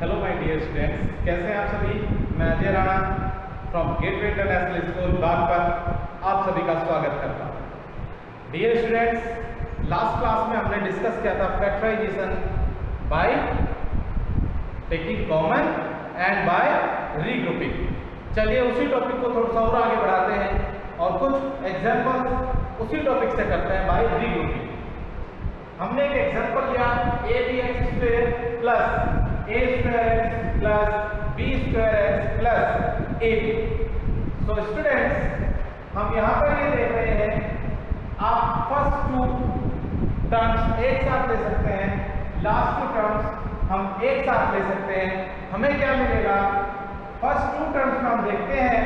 Hello my dear students, कैसे हैं आप सभी। मैं Ajay Rana from gateway international school Baghpat आप सभी का स्वागत करता हूं। डियर स्टूडेंट्स, लास्ट क्लास में हमने डिस्कस किया था factorization by taking common and by regrouping. चलिए उसी टॉपिक को थोड़ा सा और आगे बढ़ाते हैं और कुछ एग्जांपल उसी टॉपिक से करते हैं बाय रीग्रुपिंग। हमने एक एग्जांपल लिया abx² plus a² plus b² plus ab। So students, हम यहाँ पर ये देख रहे हैं, आप फर्स्ट टू टर्म्स एक साथ ले सकते हैं, लास्ट टू टर्म्स हम एक साथ ले सकते हैं। हमें क्या मिलेगा? फर्स्ट टू टर्म्स में हम देखते हैं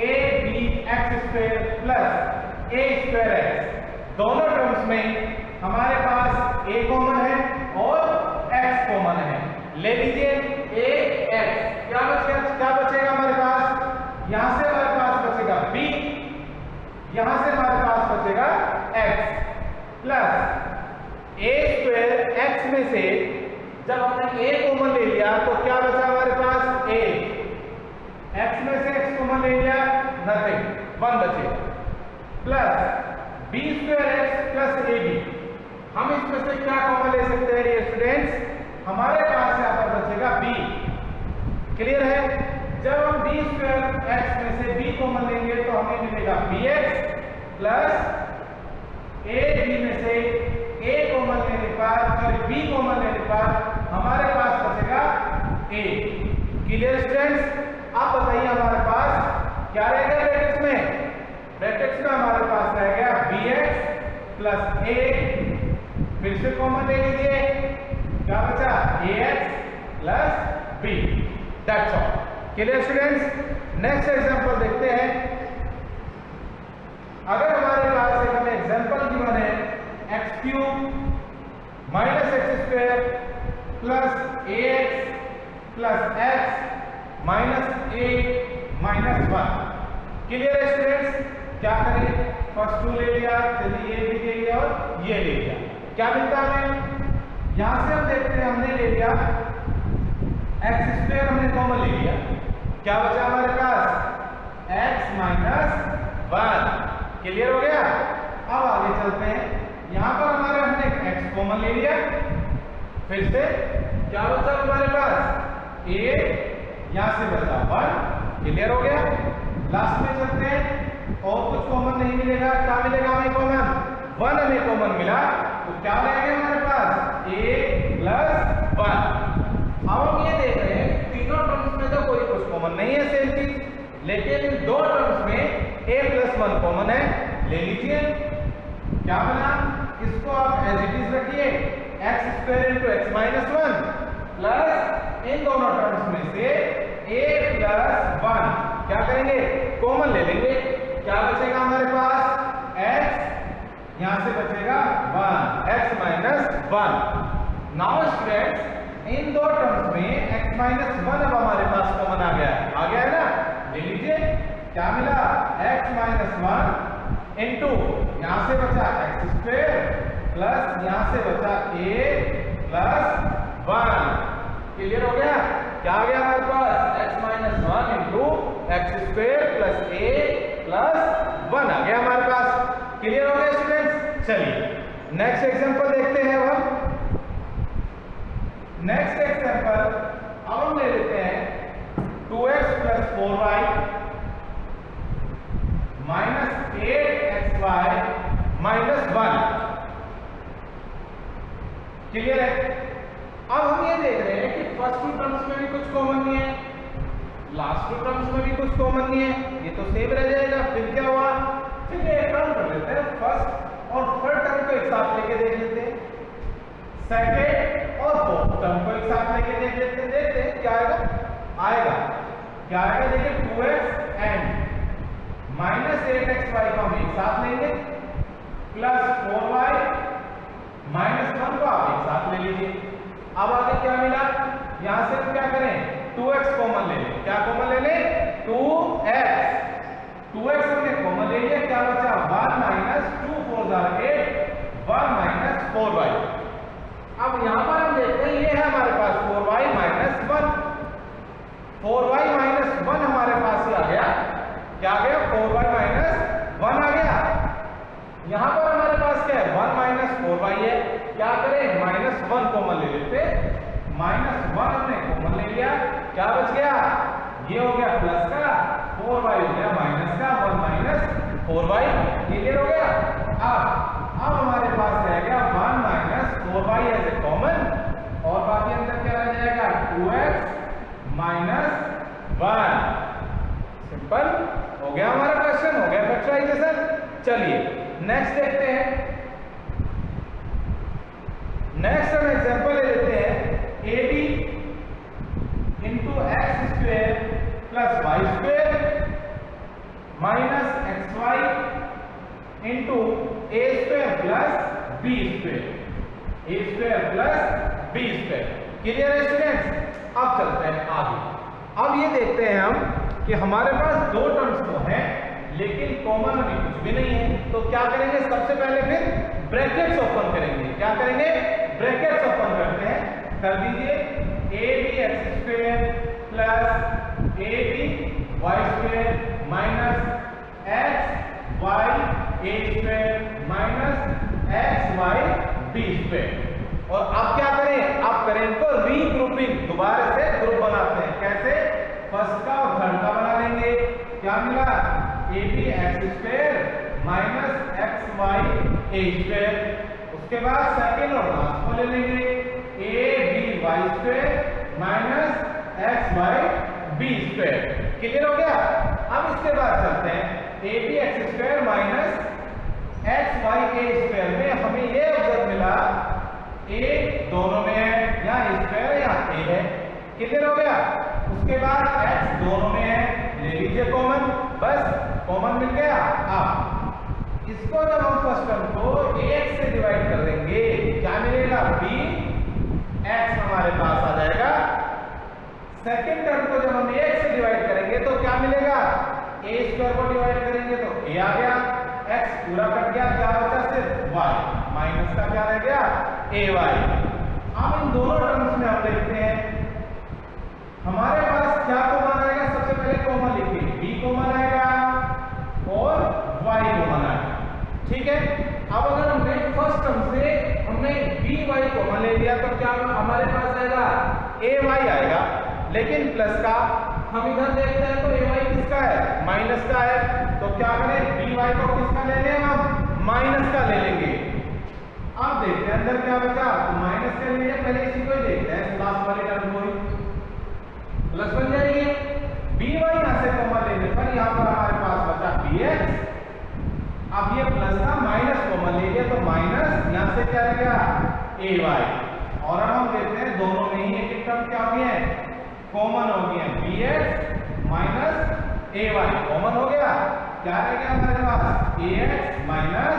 abx² प्लस a²x। दोनों टर्म्स में हमारे पास a कॉमन है और x कॉमन है। ले लीजिए ax, क्या बचेगा हमारे पास? यहां से हमारे पास बचेगा b, यहां से हमारे पास बचेगा x प्लस a² x में से जब हमने a कॉमन ले लिया तो क्या बचा हमारे पास? a। x में से x कॉमन ले लिया, नथिंग, 1 बचेगा प्लस b²x प्लस ab। हम इसमें से क्या कॉमन ले सकते हैं डियर स्टूडेंट्स? हमारे पास यहाँ पर बचेगा b। क्लियर है? जब हम b²x में से b कॉमन लेंगे तो हमें मिलेगा bx प्लस ab में से a कॉमन लेने पर, b कॉमन लेने पर हमारे पास बचेगा a। Clear students? आप बताइए हमारे पास क्या रह गया ब्रैकेट्स में? ब्रैकेट्स में हमारे पास रह गया bx प्लस a, फिर से कॉमन ले लीजिए, क्या बचा? ax plus b। That's all. Clear students? Next example देखते हैं। अगर हमारे पास एक हमें एग्जांपल गिवन है x³ minus x² plus ax plus x minus a minus 1। Clear है स्टूडेंट्स? क्या करें? फर्स्ट टू ले लिया, चलिए ये भी ले लिया और ये ले लिया, क्या मिलता है? यहां से हम देखते हैं, हमने ले लिया x² हमने कॉमन ले लिया, क्या बचा हमारे पास? x minus 1। क्लियर हो गया? अब आगे चलते हैं। यहां पर हमारे हमने x कॉमन ले लिया, फिर से क्या बचा हमारे पास? a, यहां से बचा 1। क्लियर हो गया? लास्ट में चलते हैं और कुछ कॉमन नहीं मिलेगा। क्या मिलेगा हमें कॉमन? 1 हमें कॉमन मिला, तो क्या रहेगा हमारे पास? a plus 1। अब हम ये देख रहे हैं तीनों टर्म्स में तो कोई कुछ कॉमन नहीं है सेम चीज, लेकिन इन दो टर्म्स में a प्लस 1 कॉमन है। ले लीजिए, क्या बना? इसको आप एज इट इज रखिए, x² × x माइनस 1 प्लस इन दोनों टर्म्स में से a प्लस 1 क्या करेंगे? कॉमन ले लेंगे। क्या बचेगा हमारे पास? x, यहां से बचेगा 1, x माइनस 1। नाउ स्टूडेंट्स, इन दो टर्म्स में x माइनस 1 अब हमारे पास कॉमन आ गया है ना? ले लीजिए, क्या मिला? x माइनस 1 इंटू यहां से बचा x² प्लस यहां से बचा a प्लस 1। क्लियर हो गया? क्या आ गया हमारे पास? x minus 1 into x² plus a plus 1 आ गया हमारे पास। क्लियर हो गया स्टूडेंट्स? चलिए नेक्स्ट एग्जांपल देखते हैं। अब नेक्स्ट एग्जांपल अब हम ले लेते हैं 2x plus 4y minus 8xy minus 1। Clear है? अब हम ये देख रहे हैं कि फर्स्ट टू टर्म्स में भी कुछ कॉमन नहीं है, लास्ट टू टर्म्स में भी कुछ कॉमन नहीं है, ये तो सेम रह जाएगा। फिर क्या हुआ? चलिए एक काम कर लेते हैं, फर्स्ट और थर्ड टर्म को एक साथ लेके देख लेते हैं, सेकेंड और फोर्थ टर्म को एक साथ लेके देख लेते हैं, देखते हैं क्या आएगा। क्या आएगा? देखिए 2x एंड माइनस 8xy को हम एक साथ लेंगे प्लस 4y माइनस 1 को आप एक साथ ले लीजिए। अब आगे क्या मिला? यहां से हम क्या करें? 2x कॉमन ले लें। क्या कॉमन ले लें? 2x। 2x हमने कॉमन ले लिया, क्या बचा? 1 माइनस 2 4 8, 1 माइनस 4y। अब यहां पर हम देखते हैं ये है हमारे पास 4y माइनस क्या बच गया, ये हो गया प्लस का, 4y हो गया माइनस का, 1 माइनस 4y। क्लियर हो गया। अब हमारे पास रह गया 1 minus 4y as a common, और बाकी अंदर क्या रह जाएगा 2x माइनस 1। सिंपल हो गया हमारा क्वेश्चन, हो गया फैक्टराइजेशन। चलिए नेक्स्ट देखते हैं। नेक्स्ट हम एग्जांपल ले लेते हैं ab into x square plus y square minus xy into a square plus b square, a square plus b square. Clear है स्टूडेंट्स। अब चलते हैं आगे। अब ये देखते हैं हम कि हमारे पास दो टर्म्स तो हैं लेकिन कॉमन अभी कुछ भी नहीं है, तो क्या करेंगे, सबसे पहले फिर ब्रैकेट्स ओपन करेंगे। क्या करेंगे, ब्रैकेट्स ओपन करते हैं। कर दीजिए ab x square plus ab y square minus x y a square minus x y b square. और अब क्या करें, आप करें इनको रीग्रुपिंग, दोबारा से ग्रुप बनाते हैं। कैसे, फर्स्ट का और थर्ड का बना लेंगे। क्या मिला, ab x square minus x y a square. उसके बाद सेकंड और लास्ट को ले लेंगे ab y square minus x y b square. Clear हो गया। अब इसके बाद चलते हैं ab x square minus x y a square में हमें ये ऑब्जर्व मिला a दोनों में है, या a स्क्वायर या a है। क्लियर हो गया। उसके बाद x दोनों में है, ले लीजिए कॉमन, बस कॉमन मिल गया। अब इसको जब हम फर्स्ट टर्म को ax से डिवाइड कर देंगे, क्या मिलेगा, bx हमारे पास आ जाएगा। सेकंड टर्म को जब हम ax से डिवाइड करेंगे तो क्या मिलेगा, a स्क्वायर को डिवाइड करेंगे तो a आ गया, x पूरा कट गया, क्या बचा सिर्फ y, माइनस का क्या रह गया ay। अब इन दोनों टर्म्स में हम देखते हैं हमारे पास क्या कॉमन आएगा। सबसे पहले कॉमन लिखिए, b कॉमन आएगा और y कॉमन आएगा। ठीक है। अब अगर हमने फर्स्ट टर्म से हमने by कॉमन ले लिया तो क्या हमारे पास आएगा, ay आएगा। लेकिन प्लस का हम इधर देखते हैं तो ay किसका है, माइनस का है। तो क्या करें, by को किसका ले लें, हम माइनस का ले लेंगे। अब देखते हैं अंदर क्या बचा, तो माइनस का ले लिया, पहले इसी को ही देखते हैं, लास्ट वाली टर्म को ही प्लस बन जाएगी। by यहां से कॉमन लेने पर यहां पर हमारे पास बचा bx। अब ये प्लस का माइनस कॉमन ले लिया तो माइनस, यहां से क्या रह गया ay। और अब हम देखते हैं दोनों में ही एक टर्म क्या हो गया है, कॉमन हो गया, bx माइनस ay कॉमन हो गया। क्या रह गया हमारे पास, ax माइनस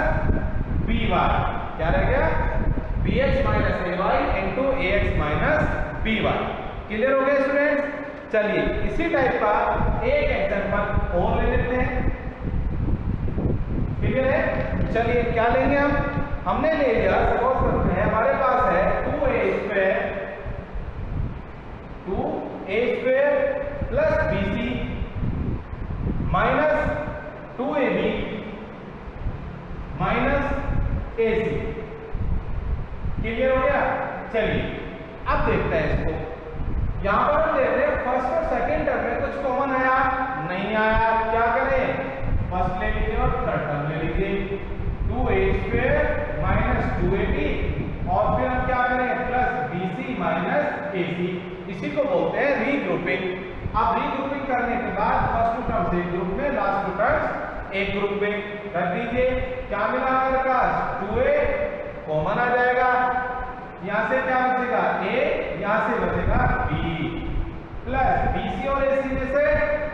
by। क्या रह गया, bx minus ay into ax minus by। Clear हो गया स्टूडेंट्स। चलिए इसी टाइप का एक एग्जांपल और ले लेते हैं। क्लियर है। चलिए क्या लेंगे हमने ले लिया, सपोज करते हैं हमारे पास है 2a square plus bc minus 2ab minus ac। Clear हो गया। चलिए अब देखते हैं इसको। यहां पर हम देख रहे हैं फर्स्ट और सेकंड टर्म में कुछ कॉमन आया नहीं आया, क्या करें, फर्स्ट ले लीजिए और थर्ड टर्म ले लीजिए, 2a स्क्वायर माइनस 2ab और फिर हम क्या करें, प्लस bc माइनस ac। इसी को बोलते हैं रीग्रुपिंग। अब रीग्रुपिंग करने के बाद फर्स्ट टर्म से एक ग्रुप में, लास्ट टू टर्म्स एक ग्रुप में कर दीजिए। क्या मिला हमारे पास, 2a कॉमन आ जाएगा, यहां से क्या बचेगा a, यहां से बचेगा b प्लस bc और ac में से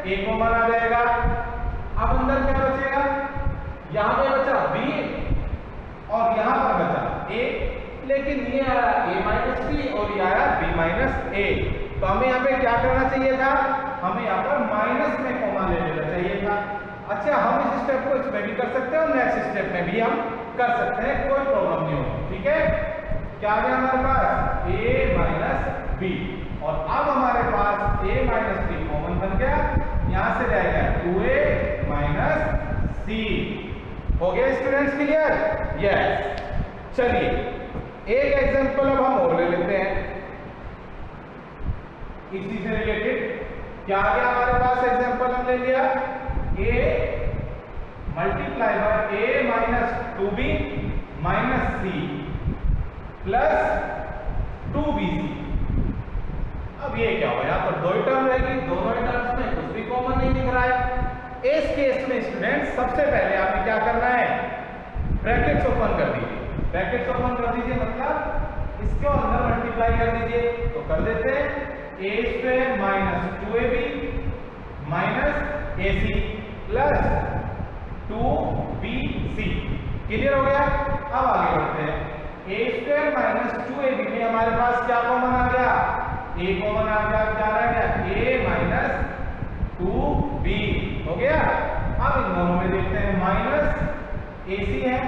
a कॉमन आ जाएगा। अब अंदर क्या बचेगा, यहां पे बचा b और यहां पर बचा a, लेकिन ये आया a माइनस b और ये आया b माइनस a। तो हमें यहाँ पे क्या करना चाहिए था, हमें यहाँ पर माइनस में कॉमन ले लेना चाहिए था। अच्छा, हम इस स्टेप को इसमें भी कर सकते हैं और नेक्स्ट स्टेप में भी हम कर सकते हैं, कोई प्रॉब्लम नहीं होगी। ठीक है। क्या आ गया हमारे पास, a माइनस b, और अब हमारे पास a माइनस b कॉमन बन गया, यहां से जाएगा 2a माइनस c। हो गया स्टूडेंट्स क्लियर। यस। चलिए एक एग्जांपल अब हम और ले लेते हैं इसी से रिलेटेड। क्या आ गया हमारे पास एग्जांपल हम ले लिया a multiply by a minus 2b minus c plus 2bc। अब ये क्या होगा, यहाँ तो दो ही टर्म रहेगी, दोनों ही टर्म्स में कुछ भी कॉमन नहीं दिख रहा है। इस केस में स्टूडेंट सबसे पहले आपने क्या करना है, ब्रैकेट्स ओपन कर दीजिए। ब्रैकेट्स ओपन कर दीजिए मतलब इसके अंदर मल्टीप्लाई कर दीजिए। तो कर देते हैं a square minus 2ab minus ac plus 2bc। Clear हो गया। अब आगे बढ़ते हैं। a स्क्वायर माइनस 2ab में हमारे पास क्या कॉमन आ गया, a कॉमन आ गया, क्या रह गया a माइनस 2b हो गया। अब इन दोनों में देखते हैं माइनस ac है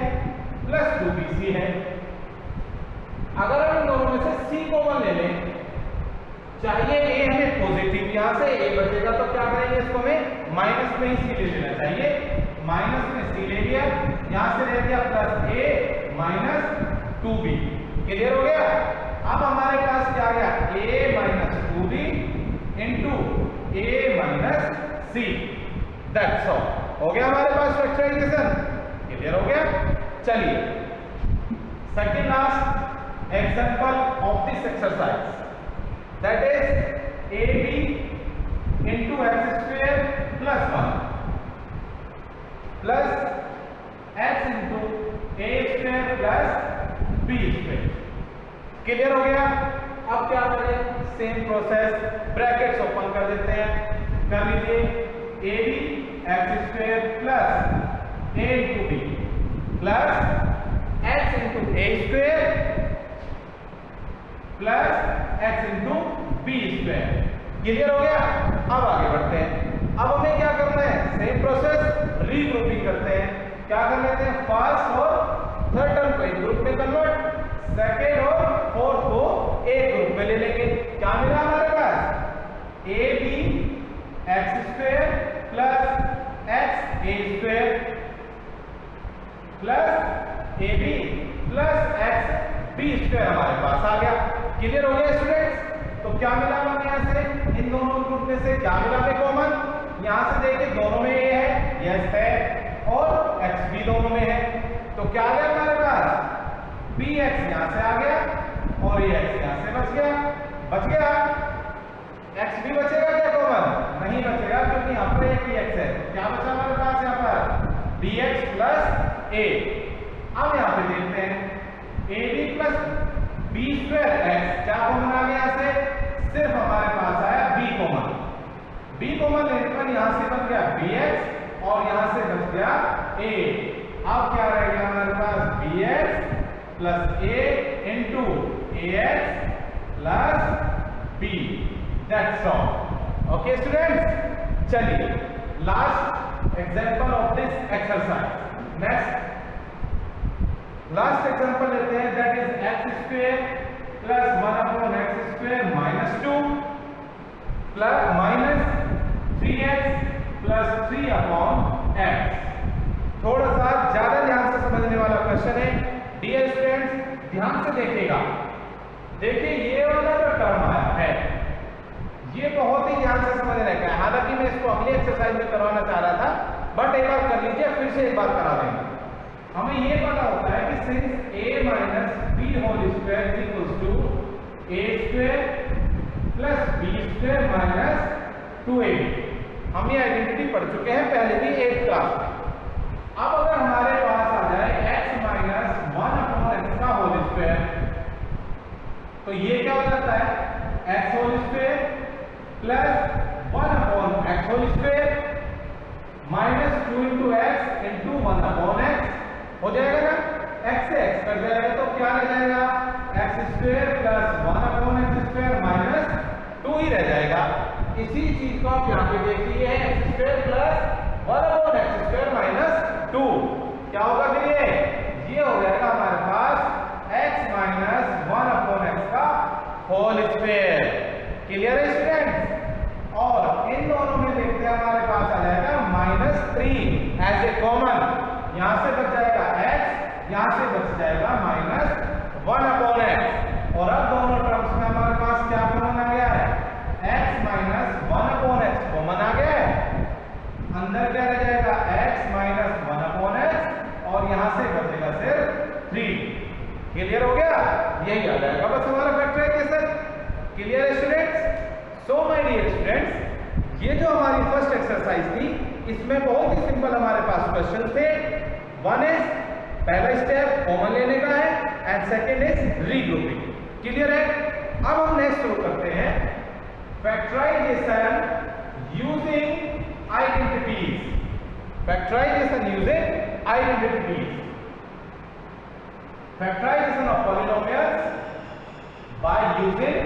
प्लस 2bc है। अगर हम इन दोनों में से c कॉमन ले लें, चाहिए a हमें पॉजिटिव, यहां से a बचेगा तो क्या करेंगे, इसको हमें माइनस में ही c ले लेना चाहिए। माइनस में c ले लिया, यहां से रह गया plus a minus 2b। Clear हो गया। अब हमारे पास क्या आ गया a minus 2b into a minus c। That's all. हो गया हमारे पास फैक्टराइजेशन। क्लियर हो गया। चलिए second last example of this exercise, that is ab into x square plus 1 plus x into a square plus b square. Clear हो गया। अब क्या करें, सेम प्रोसेस, ब्रैकेट्स ओपन कर देते हैं। कर लीजिए ab x square plus a into b plus x into a square plus x into b square. Clear हो गया। अब आगे बढ़ते हैं। अब हमें क्या करना है, सेम प्रोसेस, रीग्रुपिंग करते हैं। क्या कर लेते हैं, फर्स्ट और थर्ड टर्म को एक ग्रुप में कन्वर्ट, सेकेंड और फोर्थ को एक ग्रुप में ले लेंगे। क्या मिला हमारे पास, a b x square plus x a square plus a b plus x b square हमारे पास आ गया। क्लियर हो गया स्टूडेंट्स। तो क्या मिला हमें यहाँ से, इन दोनों ग्रुप में से क्या मिला हमें कॉमन, यहाँ से देखिए दोनों में ए है, यस है, और एक्स भी दोनों में है। तो क्या आ गया हमारे पास, बी एक्स यहाँ से आ गया और ये एक्स यहाँ से बच गया। बच गया। एक्स भी बचेगा क्या कॉमन, नहीं बचेगा, क्योंकि यहाँ पर एक ही एक्स है। तो क्या बचा हमारे पास यहाँ पर, बी एक्स प्लस ए। अब यहाँ पे देखते हैं a b plus b square x, क्या कॉमन आ गया यहाँ से, सिर्फ हमारे पास आया बी कॉमन। बी कॉमन लेने पर यहाँ से बच गया बी एक्स और यहाँ से बच गया ए। अब क्या रहेगा हमारे पास, b x plus a into a x plus b. That's all. Okay students. चलिए last example of this exercise. Next last example लेते हैं, that is x square plus 1 upon x square minus 2 plus minus 3x plus 3 upon x. थोड़ा सा ज्यादा ध्यान से समझने वाला क्वेश्चन है। डियर स्टूडेंट्स ध्यान से देखिएगा। देखिए ये वाला जो टर्म आया है, ये बहुत ही ध्यान से समझने का है। हालांकि मैं इसको अगली एक्सरसाइज में करवाना चाह रहा था, बट एक बार कर लीजिए, फिर से एक बार करा देंगे। हमें ये पता होता है कि since a minus b whole square equals to a square plus b square minus 2ab। हम ये आइडेंटिटी पढ़ चुके हैं पहले भी 8th क्लास में। अब अगर हमारे पास आ जाए x माइनस 1 अपॉन x का होल स्क्वायर, तो ये क्या हो जाता है, x whole square plus 1 upon x whole square minus 2 into x into 1 upon x हो जाएगा ना। x से x कट जाएगा तो क्या रह जाएगा, x square plus 1 upon x square minus 2 ही रह जाएगा। इसी चीज को आप यहाँ पे देखिए, x square plus 1 upon x square minus 2 क्या होगा फिर, ये हो जाएगा हमारे पास x माइनस 1 अपॉन x का होल स्क्वायर। क्लियर है स्टूडेंट्स। और इन दोनों में देखते हैं हमारे पास आ जाएगा माइनस 3 एज ए कॉमन। यहां से बच जाएगा x, यहां से बच जाएगा माइनस 1 अपॉन x। और अब दोनों टर्म्स में हमारे पास क्या कॉमन आ गया है, x minus 1 upon so my dear students, ये जो हमारी फर्स्ट एक्सरसाइज थी इसमें बहुत ही सिंपल हमारे पास क्वेश्चन थे। वन इज पहला स्टेप कॉमन लेने का है and second is regrouping. Clear है? अब हम नेक्स्ट शुरू करते हैं factorization using identities. Factorization using identities. Factorization of polynomials by using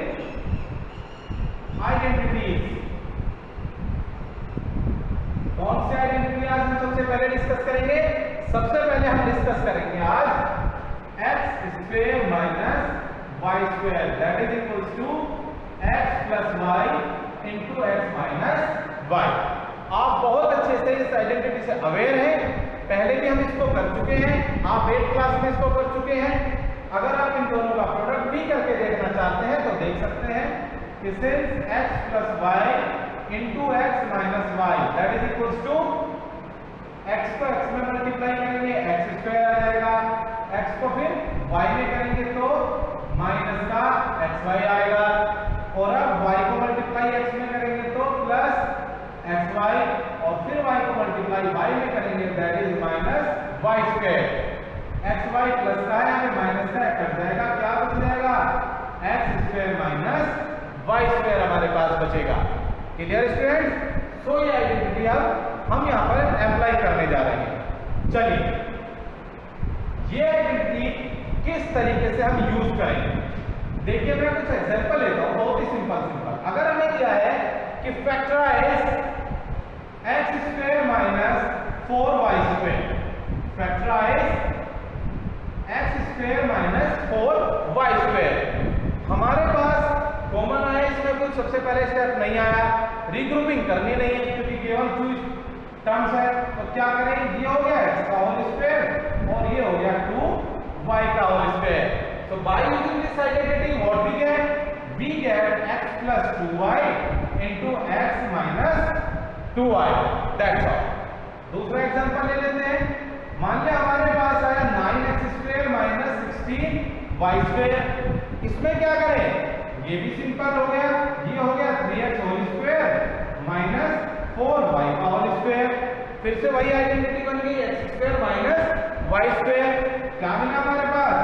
identities. कौन सी आइडेंटिटी आज हम सबसे पहले डिस्कस करेंगे? सबसे पहले हम डिस्कस करेंगे आज x square minus y square that is equals to x plus y into x minus y। आप बहुत अच्छे से इस आइडेंटिटी से अवेयर हैं, पहले भी हम इसको कर चुके हैं, आप 8th क्लास में इसको कर चुके हैं। अगर आप इन दोनों का प्रोडक्ट भी करके देखना चाहते हैं तो देख सकते हैं कि since x plus y into x minus y that is equals to x को x में मल्टीप्लाई करेंगे x स्क्वायर आ जाएगा, x को फिर y में करेंगे तो माइनस का xy आएगा, और अब y को मल्टीप्लाई x में करेंगे तो प्लस xy, और फिर y को मल्टीप्लाई y में करेंगे that is minus y square. xy plus का है हमें माइनस का कट जाएगा, क्या बच जाएगा? x square minus y square हमारे पास बचेगा। Clear students? सो ये आइडेंटिटी अब हम यहाँ पर अप्लाई करने जा रहे हैं। चलिए ये आइडेंटिटी किस तरीके से हम यूज करेंगे देखिए, मैं कुछ एग्जांपल लेता हूँ, बहुत ही सिंपल। अगर हमें दिया है कि factorize x square minus 4y square, factorize x square minus 4y square, हमारे पास कॉमन आया, इसमें कुछ सबसे पहले स्टेप नहीं आया, रीग्रुपिंग करनी नहीं है क्योंकि केवल कुछ टर्म्स है, तो क्या करें? ये हो गया x का होल स्क्वायर और ये हो गया 2y का whole square. So by using this identity what we get x plus 2y into x minus 2y, that's all। दूसरा एग्जांपल ले लेते हैं। मान लिया हमारे पास आया 9x square minus 16y square, इसमें क्या करें? ये भी सिंपल हो गया, ये हो गया 3x whole square minus 4y का होल स्क्वायर, फिर से वही आइडेंटिटी बन गई x square minus y square. क्या मिला हमारे पास?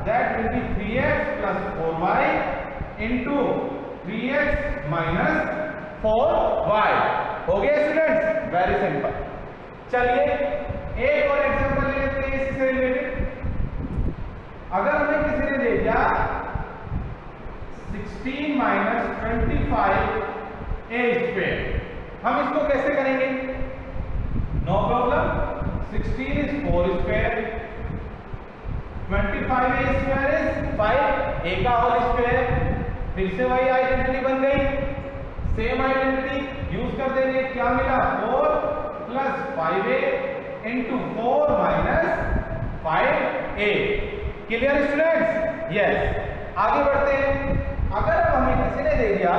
That will be 3x plus 4y into 3x minus 4y। हो गया स्टूडेंट्स? Very simple. चलिए एक और एग्जांपल ले लेते हैं इससे रिलेटेड। अगर हमें किसी ने दे दिया 16 माइनस 25 a स्क्वायर, हम इसको कैसे करेंगे? No problem, 16 is 4 square, 25 a square is 5 a का होल स्क्वायर, फिर से वही आइडेंटिटी बन गई, सेम आइडेंटिटी यूज कर देंगे। क्या मिला? 4 plus 5a into 4 minus 5a। Clear students? Yes. आगे बढ़ते हैं। अगर हमें किसी ने दे दिया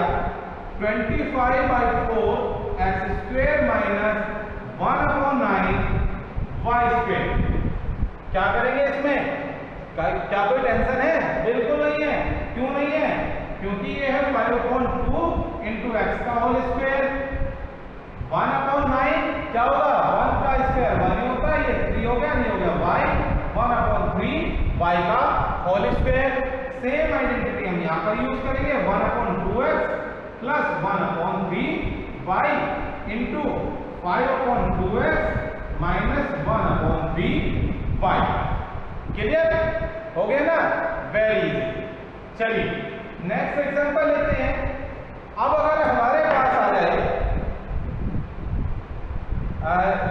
25/4 x square minus 1/9 y square, क्या करेंगे इसमें? क्या कोई टेंशन है? बिल्कुल नहीं है। क्यों नहीं है? क्योंकि ये है 5/2 इंटू एक्स का होल स्क्वायर, 1/9 क्या होगा? 1 का स्क्वायर 1 ही होता है, ये 3 हो गया, नहीं हो गया y, 1/3 y का होल स्क्वायर। सेम आइडेंटिटी हम यहाँ पर यूज करेंगे, 1/2x plus 1/3y into 5/2x minus 1/3y। Clear? हो गया ना? Very easy. चलिए नेक्स्ट एग्जांपल लेते हैं। अब अगर हमारे पास आ जाए,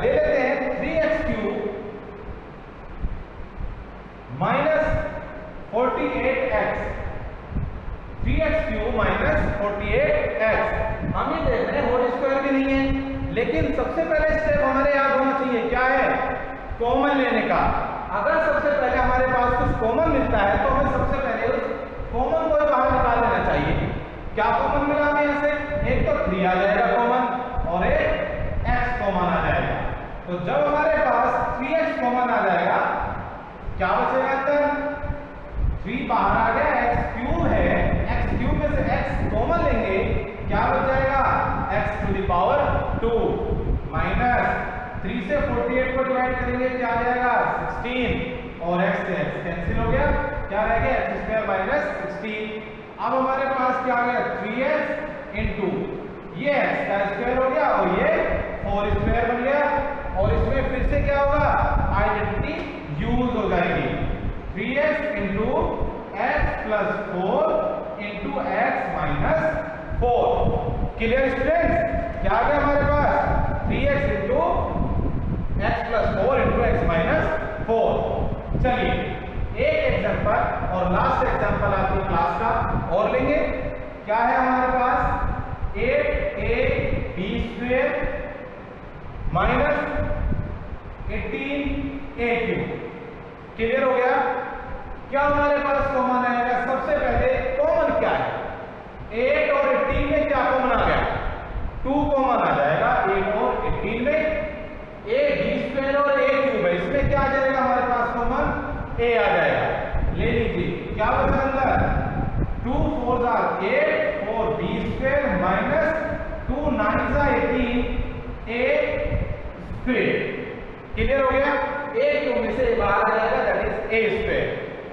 ले लेते हैं 3x³ minus 48x, 3x³ minus 48x। हम ये देख रहे हैं होल स्क्वायर भी नहीं है, लेकिन सबसे पहले स्टेप हमारे याद होना चाहिए, क्या है? कॉमन लेने का। अगर सबसे पहले हमारे पास कुछ कॉमन मिलता है तो हमें सबसे पहले उस कॉमन को बाहर निकाल लेना चाहिए। क्या कॉमन मिला हमें यहाँ से? एक तो 3 आ जाएगा कॉमन और एक x कॉमन आ जाएगा। तो जब हमारे पास 3x कॉमन आ जाएगा, क्या बचेगा अंदर? 3 बाहर आ गया, x³ है, x³ में से x कॉमन लेंगे, क्या 2 माइनस 3 से 48 को डिवाइड करेंगे क्या आ जाएगा 16 और x से x कैंसिल हो गया, क्या रह गया x स्क्वायर माइनस 16। अब हमारे पास क्या आ गया 3x इंटू ये x का स्क्वायर हो गया और ये 4 स्क्वायर बन गया, और इसमें फिर से क्या होगा आइडेंटिटी यूज हो जाएगी 3x into x plus 4 into x minus 4। Clear students, क्या आ गया हमारे पास 3x into x plus 4 into x minus 4। चलिए एक एग्जांपल और लास्ट एग्जांपल आपकी क्लास का और लेंगे। क्या है हमारे पास 8ab square minus 18a cube. Clear हो गया, क्या हमारे पास कॉमन आएगा, सबसे पहले कॉमन क्या है 8 और 18 में क्या कॉमन आ गया 2 कॉमन आ जाएगा 8 और 18 में, a b स्क्वायर और a क्यूब है इसमें क्या आ जाएगा हमारे पास कॉमन a आ जाएगा, ले लीजिए क्या बचा अंदर 2 4 8 4 b square minus 2 9 18 a square. Clear हो गया, a क्यूब में से बाहर आ जाएगा दैट इज a स्क्वायर,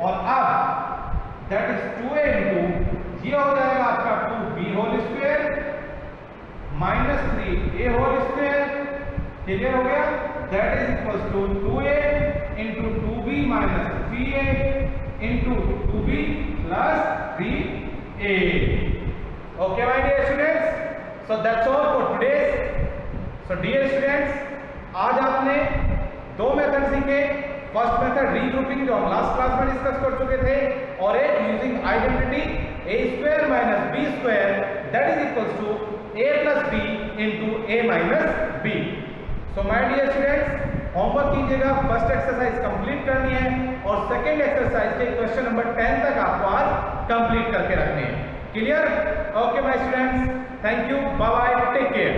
और अब दैट इज 2a इंटू ये हो जाएगा आपका 2b whole square minus 3a whole square. Clear हो गया, that is equals to 2a into 2b minus 3a into 2b plus 3a। Okay my dear students, so that's all for today's. So dear students, आज आपने दो method सीखे। First method regrouping जो हम last class में discuss कर चुके थे, और एक using identity a square minus b square that is equals to a plus b into a minus b। So my dear students, homework कीजिएगा, फर्स्ट एक्सरसाइज कंप्लीट करनी है और सेकंड एक्सरसाइज के क्वेश्चन नंबर 10 तक आपको आज कंप्लीट करके रखने हैं। Clear? Okay my students, thank you, bye bye, take care.